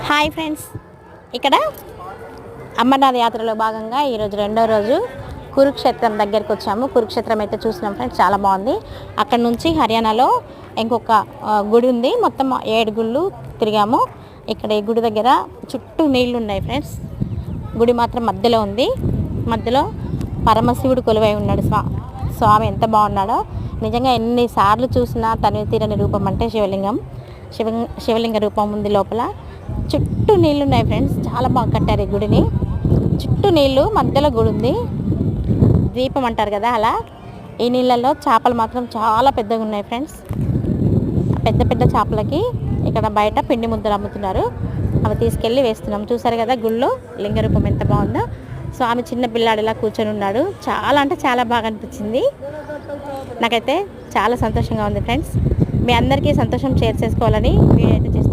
Hi friends, ఇక్కడ అమర్నాథ్ యాత్రలో భాగంగా ఈరోజు రెండో రోజు కురుక్షేత్రం దగ్గరికి వచ్చాము. కురుక్షేత్రం అయితే చూసినాం ఫ్రెండ్స్, చాలా బాగుంది. అక్కడ నుంచి హర్యానాలో ఇంకొక గుడి ఉంది. మొత్తం 7 గుళ్ళు తిరిగాము. ఇక్కడ ఈ గుడి దగ్గర చుట్టూ నీళ్లు ఉన్నాయి ఫ్రెండ్స్. గుడి మాత్రం మధ్యలో ఉంది. మధ్యలో పరమశివుడు కొలువై ఉన్నాడు. స్వామి ఎంత బాగున్నాడో నిజంగా. ఎన్నిసార్లు చూసినా తనివి తీరని రూపం అంటే శివలింగ రూపం ఉంది లోపల. చుట్టూ నీళ్ళు ఉన్నాయి ఫ్రెండ్స్, చాలా బాగా కట్టారు ఈ గుడిని. చుట్టూ నీళ్ళు, మధ్యలో గుడి ఉంది. ద్వీపం అంటారు కదా అలా. ఈ నీళ్ళల్లో చేపలు మాత్రం చాలా పెద్దగా ఉన్నాయి ఫ్రెండ్స్. పెద్ద పెద్ద చేపలకి ఇక్కడ బయట పిండి ముద్దలు అమ్ముతున్నారు. అవి తీసుకెళ్ళి వేస్తున్నాం. చూసారు కదా గుళ్ళో లింగ రూపం ఎంత బాగుందో. స్వామి చిన్న పిల్లాడిలా కూర్చొని ఉన్నాడు. చాలా అంటే చాలా బాగా అనిపించింది. నాకైతే చాలా సంతోషంగా ఉంది ఫ్రెండ్స్. మీ అందరికీ సంతోషం షేర్ చేసుకోవాలని వీడియో అయితే చేస్తున్నాను.